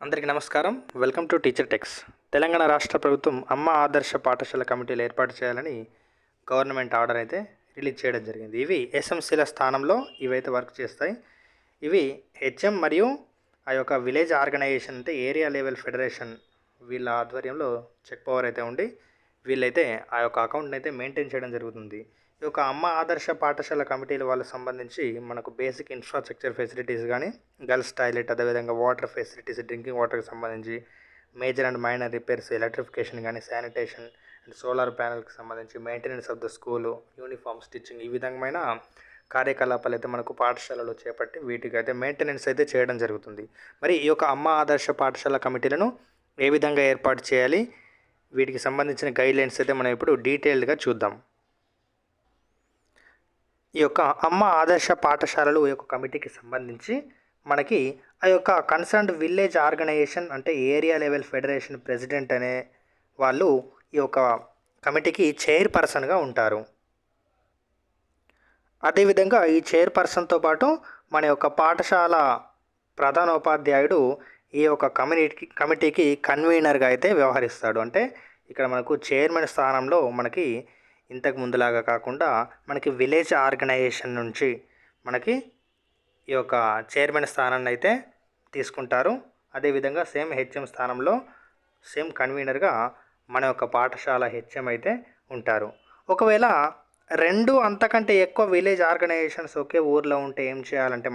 అందరికీ నమస్కారం. Welcome to teacher tax. Telangana రాష్ట్ర ప్రభుత్వం అమ్మ ఆదర్శ పాఠశాల కమిటీలు ఏర్పాటు చేయాలని గవర్నమెంట్ ఆర్డర్ అయితే రిలీజ్ చేయడం జరిగింది. ఇవి ఎస్ఎంసీల స్థానంలో ఇవైతే వర్క్ చేస్తాయి. ఇవి హెచ్ఎం మరియు ఆ యొక్క విలేజ్ ఆర్గనైజేషన్ అంటే ఏరియా లెవెల్ ఫెడరేషన్ వీళ్ళ ఆధ్వర్యంలో చెక్ పవర్ అయితే ఉండి వీళ్ళైతే ఆ యొక్క అకౌంట్ని అయితే మెయింటైన్ చేయడం జరుగుతుంది. ఈ యొక్క అమ్మ ఆదర్శ పాఠశాల కమిటీల వాళ్ళకి సంబంధించి మనకు బేసిక్ ఇన్ఫ్రాస్ట్రక్చర్ ఫెసిలిటీస్ కానీ గర్ల్స్ టాయిలెట్ అదేవిధంగా వాటర్ ఫెసిలిటీస్ డ్రింకింగ్ వాటర్కి సంబంధించి major and minor repairs electrification కానీ శానిటేషన్ అండ్ సోలార్ ప్యానల్కి సంబంధించి maintenance of the school uniform stitching ఈ విధమైన కార్యకలాపాలు అయితే మనకు పాఠశాలలో చేపట్టి వీటికి అయితే మెయింటెనెన్స్ అయితే చేయడం జరుగుతుంది. మరి ఈ యొక్క అమ్మ ఆదర్శ పాఠశాల కమిటీలను ఏ విధంగా ఏర్పాటు చేయాలి, వీటికి సంబంధించిన గైడ్లైన్స్ అయితే మనం ఇప్పుడు డీటెయిల్డ్గా చూద్దాం. ఈ యొక్క అమ్మ ఆదర్శ పాఠశాలలు ఈ యొక్క కమిటీకి సంబంధించి మనకి ఆ యొక్క కన్సర్న్డ్ విలేజ్ ఆర్గనైజేషన్ అంటే ఏరియా లెవెల్ ఫెడరేషన్ ప్రెసిడెంట్ అనే వాళ్ళు ఈ యొక్క కమిటీకి చైర్పర్సన్గా ఉంటారు. అదేవిధంగా ఈ చైర్పర్సన్తో పాటు మన యొక్క పాఠశాల ప్రధానోపాధ్యాయుడు ఈ యొక్క కమిటీకి కన్వీనర్గా అయితే వ్యవహరిస్తాడు. అంటే ఇక్కడ మనకు చైర్మన్ స్థానంలో మనకి ఇంతకు ముందులాగా కాకుండా మనకి విలేజ్ ఆర్గనైజేషన్ నుంచి మనకి ఈ యొక్క చైర్మన్ స్థానాన్ని అయితే తీసుకుంటారు. అదేవిధంగా సేమ్ హెచ్ఎం స్థానంలో సేమ్ కన్వీనర్గా మన యొక్క పాఠశాల హెచ్ఎం అయితే ఉంటారు. ఒకవేళ రెండు అంతకంటే ఎక్కువ విలేజ్ ఆర్గనైజేషన్స్ ఒకే ఊర్లో ఉంటే ఏం చేయాలంటే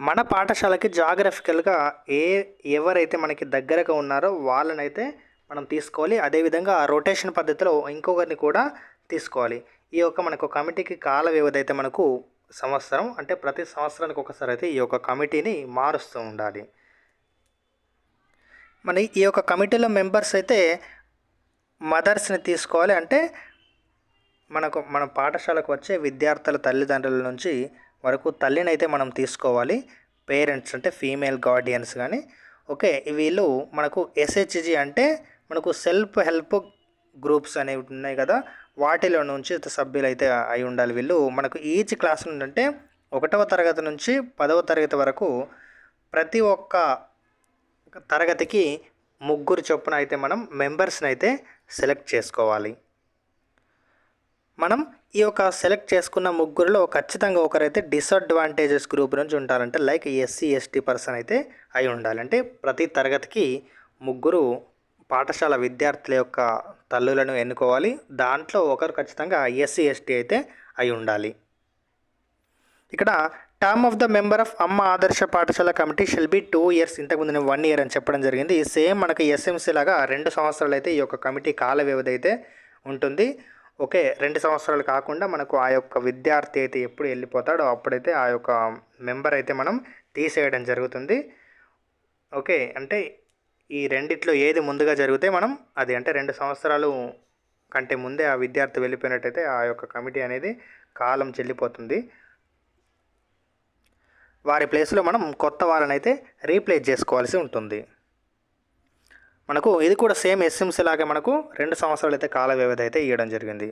మన పాఠశాలకి జాగ్రఫికల్గా ఎవరైతే మనకి దగ్గరగా ఉన్నారో వాళ్ళనైతే మనం తీసుకోవాలి. అదేవిధంగా రొటేషన్ పద్ధతిలో ఇంకొకరిని కూడా తీసుకోవాలి. ఈ యొక్క మనకు కమిటీకి కాల వ్యవధి అయితే మనకు సంవత్సరం, అంటే ప్రతి సంవత్సరానికి ఒకసారి అయితే ఈ యొక్క కమిటీని మారుస్తూ ఉండాలి. మన ఈ యొక్క కమిటీలో మెంబర్స్ అయితే మదర్స్ని తీసుకోవాలి. అంటే మన పాఠశాలకు వచ్చే విద్యార్థుల తల్లిదండ్రుల నుంచి వరకు తల్లిని అయితే మనం తీసుకోవాలి. పేరెంట్స్ అంటే ఫీమేల్ గార్డియన్స్ కానీ ఓకే. వీళ్ళు మనకు ఎస్హెచ్జి అంటే మనకు సెల్ఫ్ హెల్ప్ గ్రూప్స్ అనేవి ఉన్నాయి కదా, వాటిలో నుంచి సభ్యులు అయితే అయి ఉండాలి. వీళ్ళు మనకు ఈచ్ క్లాస్ నుండి అంటే 1వ తరగతి నుంచి 10వ తరగతి వరకు ప్రతి ఒక్క తరగతికి 3 చొప్పున అయితే మనం మెంబర్స్ని అయితే సెలెక్ట్ చేసుకోవాలి. మనం ఈ యొక్క సెలెక్ట్ చేసుకున్న 3లో ఖచ్చితంగా ఒకరైతే డిసడ్వాంటేజెస్ గ్రూప్ నుంచి ఉంటారంటే లైక్ ఎస్సీ ఎస్టీ పర్సన్ అయితే అయి ఉండాలి. అంటే ప్రతి తరగతికి 3 పాఠశాల విద్యార్థుల యొక్క తల్లులను ఎన్నుకోవాలి. దాంట్లో ఒకరు ఖచ్చితంగా ఎస్సీ ఎస్టీ అయితే అయి ఉండాలి. ఇక్కడ term of the member of అమ్మ ఆదర్శ పాఠశాల కమిటీ షెల్ బి 2 ఇయర్స్. ఇంతకుముందు నేను 1 ఇయర్ అని చెప్పడం జరిగింది. సేమ్ మనకి ఎస్ఎంసీ లాగా 2 సంవత్సరాలు అయితే ఈ యొక్క కమిటీ కాల వ్యవధి అయితే ఉంటుంది. ఓకే, 2 సంవత్సరాలు కాకుండా మనకు ఆ యొక్క విద్యార్థి అయితే ఎప్పుడు వెళ్ళిపోతాడో అప్పుడైతే ఆ యొక్క మెంబర్ అయితే మనం తీసేయడం జరుగుతుంది. ఓకే, అంటే ఈ రెండిట్లో ఏది ముందుగా జరిగితే మనం అది అంటే 2 సంవత్సరాలు కంటే ముందే ఆ విద్యార్థి వెళ్ళిపోయినట్టయితే ఆ యొక్క కమిటీ అనేది కాలం చెల్లిపోతుంది. వారి ప్లేస్లో మనం కొత్త వాళ్ళని అయితే రీప్లేస్ చేసుకోవాల్సి ఉంటుంది. మనకు ఇది కూడా సేమ్ ఎస్ఎంసీ లాగా మనకు 2 సంవత్సరాలు అయితే కాల వ్యవధి అయితే ఇవ్వడం జరిగింది.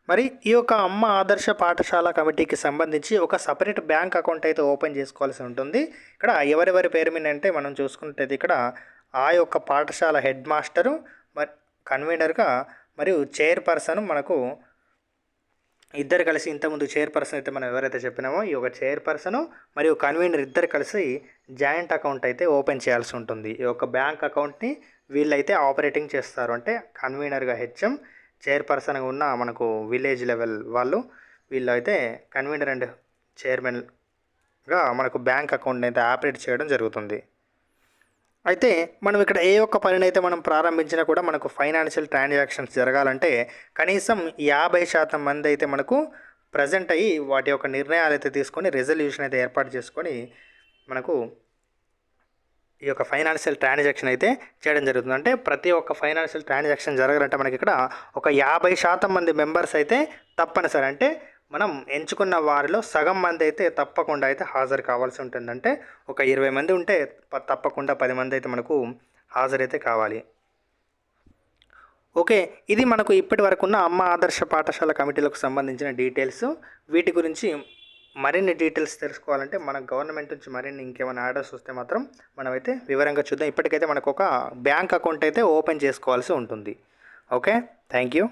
మరి ఈ యొక్క అమ్మ ఆదర్శ పాఠశాల కమిటీకి సంబంధించి ఒక సపరేట్ బ్యాంక్ అకౌంట్ అయితే ఓపెన్ చేసుకోవాల్సి ఉంటుంది. ఇక్కడ ఎవరెవరి పేరు మీద అంటే మనం చూసుకుంటే ఇక్కడ ఆ యొక్క పాఠశాల హెడ్ మాస్టరు మరి కన్వీనర్గా మరియు చైర్పర్సన్ మనకు ఇద్దరు కలిసి, ఇంతకుముందు చైర్పర్సన్ అయితే మనం ఎవరైతే చెప్పినామో ఈ యొక్క చైర్పర్సను మరియు కన్వీనర్ ఇద్దరు కలిసి జాయింట్ అకౌంట్ అయితే ఓపెన్ చేయాల్సి ఉంటుంది. ఈ యొక్క బ్యాంక్ అకౌంట్ని వీళ్ళైతే ఆపరేటింగ్ చేస్తారు. అంటే కన్వీనర్గా హెచ్ఎం, చైర్పర్సన్గా ఉన్న మనకు విలేజ్ లెవెల్ వాళ్ళు, వీళ్ళు అయితే కన్వీనర్ అండ్ చైర్మన్గా మనకు బ్యాంక్ అకౌంట్ని అయితే ఆపరేట్ చేయడం జరుగుతుంది. అయితే మనం ఇక్కడ ఏ ఒక్క పనిని అయితే మనం ప్రారంభించినా కూడా మనకు ఫైనాన్షియల్ ట్రాన్సాక్షన్స్ జరగాలంటే కనీసం 50% మంది అయితే మనకు ప్రజెంట్ అయ్యి వాటి యొక్క నిర్ణయాలు అయితే తీసుకొని రెజల్యూషన్ అయితే ఏర్పాటు చేసుకొని మనకు ఈ యొక్క ఫైనాన్షియల్ ట్రాన్సాక్షన్ అయితే చేయడం జరుగుతుంది. అంటే ప్రతి ఒక్క ఫైనాన్షియల్ ట్రాన్సాక్షన్ జరగాలంటే మనకి ఇక్కడ ఒక 50% మంది మెంబర్స్ అయితే తప్పనిసరి. అంటే మనం ఎంచుకున్న వారిలో సగం మంది అయితే తప్పకుండా అయితే హాజరు కావాల్సి ఉంటుంది. అంటే ఒక 20 మంది ఉంటే తప్పకుండా 10 మంది అయితే మనకు హాజరైతే కావాలి. ఓకే, ఇది మనకు ఇప్పటి వరకు ఉన్న అమ్మ ఆదర్శ పాఠశాల కమిటీలకు సంబంధించిన డీటెయిల్స్. వీటి గురించి మరిన్ని డీటెయిల్స్ తెలుసుకోవాలంటే మన గవర్నమెంట్ నుంచి మరిన్ని ఇంకేమైనా ఆర్డర్స్ వస్తే మాత్రం మనమైతే వివరంగా చూద్దాం. ఇప్పటికైతే మనకు ఒక బ్యాంక్ అకౌంట్ అయితే ఓపెన్ చేసుకోవాల్సి ఉంటుంది. Okay, thank you.